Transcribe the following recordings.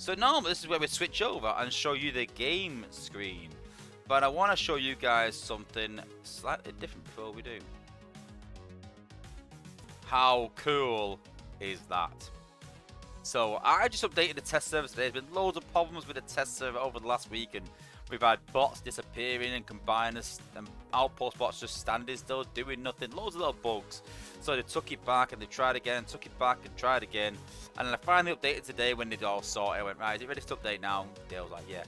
So normally this is where we switch over and show you the game screen. But I want to show you guys something slightly different before we do. How cool is that? So I just updated the test server today. There's been loads of problems with the test server over the last week, and we've had bots disappearing and combiners and outpost bots just standing still doing nothing. Loads of little bugs. So they took it back and they tried again, took it back and tried again. And then I finally updated today when they all saw it. I went, right, is it ready to update now? Dale was like, yeah.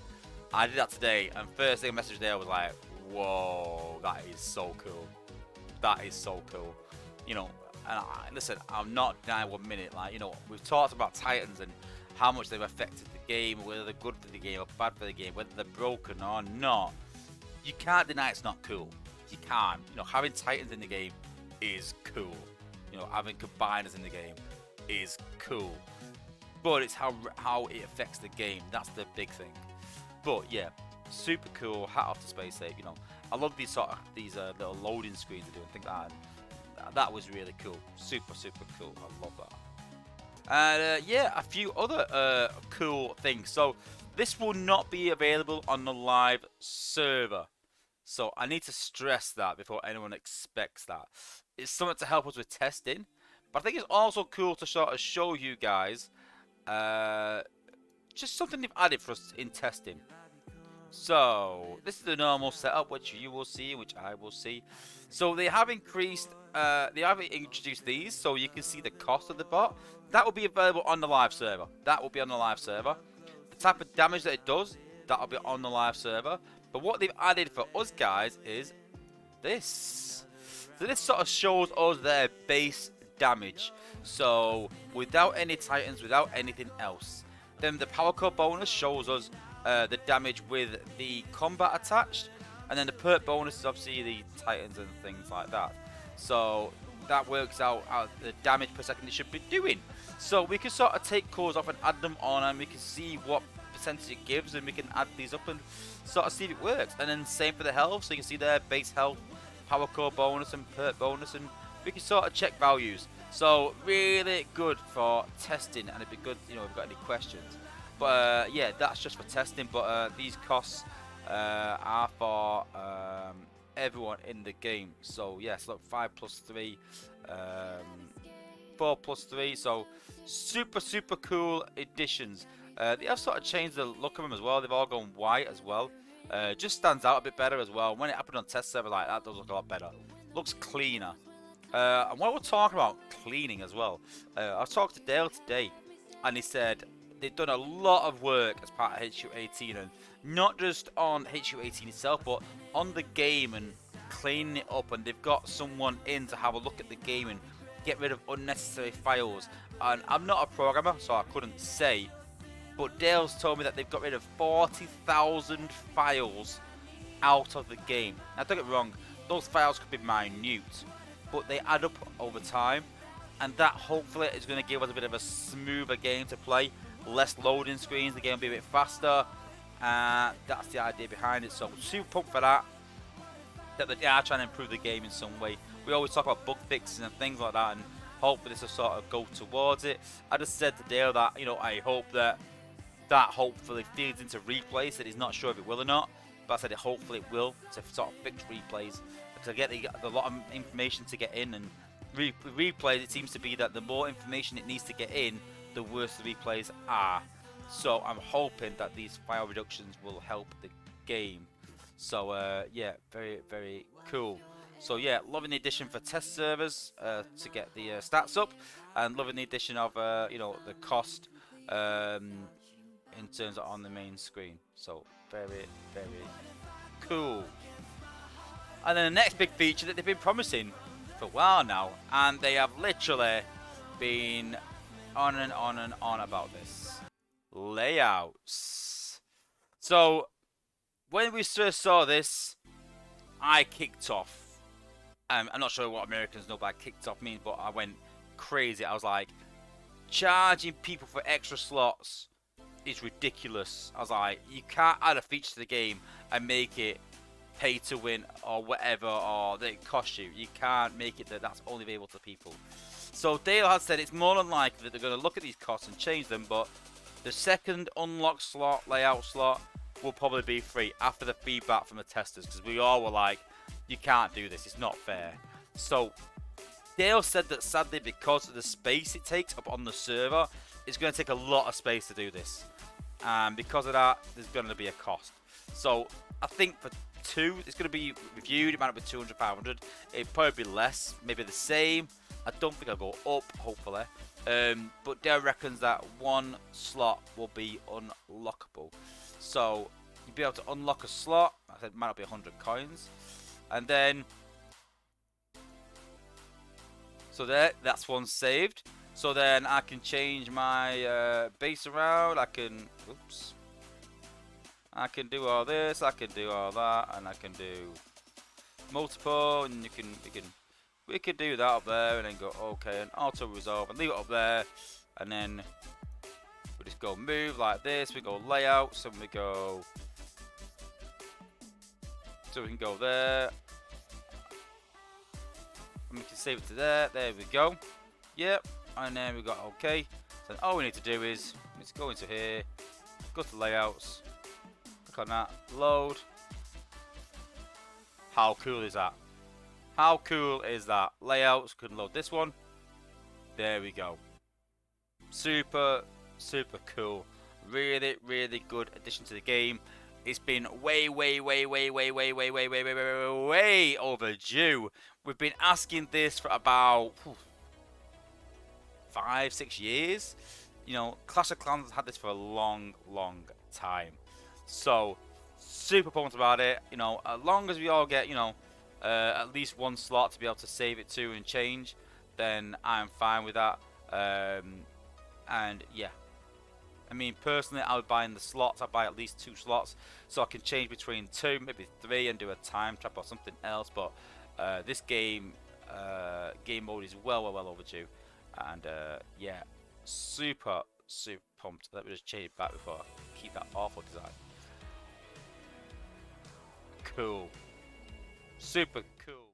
I did that today, and first thing I messaged Dale was like, whoa, that is so cool. That is so cool. You know, and listen, I'm not denying 1 minute. Like, you know, we've talked about Titans and how much they've affected the game, whether they're good for the game or bad for the game, whether they're broken or not. You can't deny it's not cool. You can't. You know, having Titans in the game is cool. You know, having combiners in the game is cool. But it's how it affects the game. That's the big thing. But yeah, super cool. Hat off to Space Ape. You know, I love these little loading screens they do and things like that. That was really cool. Super cool. I love that. And yeah, a few other cool things. So this will not be available on the live server. So I need to stress that before anyone expects that. It's something to help us with testing. But I think it's also cool to sort of show you guys just something they've added for us in testing. So this is the normal setup, which you will see, which I will see. So they have increased, they have introduced these, so you can see the cost of the bot. That will be available on the live server. That will be on the live server. The type of damage that it does, that will be on the live server. But what they've added for us guys is this. So this sort of shows us their base damage. So without any Titans, without anything else. Then the power core bonus shows us the damage with the combat attached, and then the perk bonus is obviously the Titans and things like that. So that works out the damage per second it should be doing. So we can sort of take cores off and add them on, and we can see what percentage it gives, and we can add these up and sort of see if it works. And then same for the health, so you can see their base health, power core bonus and perk bonus, and we can sort of check values. So really good for testing, and it'd be good, you know, if you've got any questions. But yeah, that's just for testing. But these costs are for everyone in the game. So yes, look, 5 plus 3, 4 plus 3. So super cool additions. They have sort of changed the look of them as well. They've all gone white as well. Just stands out a bit better as well. When it happened on test server like that, does look a lot better. Looks cleaner. And while we're talking about cleaning as well, I was talking to Dale today, and he said they've done a lot of work as part of HU18, and not just on HU18 itself, but on the game and cleaning it up. And they've got someone in to have a look at the game and get rid of unnecessary files. And I'm not a programmer, so I couldn't say, but Dale's told me that they've got rid of 40,000 files out of the game. Now don't get me wrong, those files could be minute, but they add up over time, and that hopefully is going to give us a bit of a smoother game to play. Less loading screens, the game will be a bit faster. That's the idea behind it. So super pumped for that. That they are trying to improve the game in some way. We always talk about bug fixes and things like that, and hopefully this will sort of go towards it. I just said to Dale that, you know, I hope that hopefully feeds into replays. That he's not sure if it will or not, but I said it hopefully it will, to sort of fix replays, because I get a lot of information to get in, and replays, it seems to be that the more information it needs to get in, the worse the replays are. So I'm hoping that these file reductions will help the game. So yeah, very cool. So yeah, loving the addition for test servers to get the stats up, and loving the addition of you know, the cost in terms of on the main screen. So very cool. And then the next big feature that they've been promising for a while now, and they have literally been on and on about this: layouts. So when we first saw this, I kicked off. I'm not sure what Americans know by kicked off means, but I went crazy. I was like, charging people for extra slots is ridiculous. I was like, you can't add a feature to the game and make it pay to win or whatever, or that it costs you. You can't make it that that's only available to people. So Dale has said it's more than likely that they're going to look at these costs and change them, but The second unlock slot, layout slot, will probably be free after the feedback from the testers, because we all were like, you can't do this, it's not fair. So Dale said that sadly, because of the space it takes up on the server, it's going to take a lot of space to do this. And because of that, there's going to be a cost. So I think for 2, it's going to be reviewed. It might not be 200, 500. It'd probably be less, maybe the same. I don't think I'll go up, hopefully. But Dale reckons that 1 slot will be unlockable. So you'll be able to unlock a slot. I said it might not be 100 coins. And then, so there, that's 1 saved. So then I can change my base around. I can, oops. I can do all this. I can do all that, and I can do multiple. And we can do that up there, and then go okay and auto resolve and leave it up there, and then we just go move like this. We go layouts, and we go. So we can go there, and we can save it to there. There we go. Yep. And then we got okay. So all we need to do is let's go into here, go to layouts, click on that, load. How cool is that? How cool is that? Layouts can load this one. There we go. Super, super cool. Really, really good addition to the game. It's been way overdue. We've been asking this for about 5-6 years. You know, Clash of Clans has had this for a long time. So super pumped about it. You know, as long as we all get, you know, at least 1 slot to be able to save it to and change, then I'm fine with that. And yeah, I mean, personally, I would buy in the slots. I buy at least 2 slots so I can change between 2, maybe 3, and do a time trap or something else. But this game mode is well overdue. And yeah, super pumped. Let me just change it back before I keep that awful design. Cool. Super cool.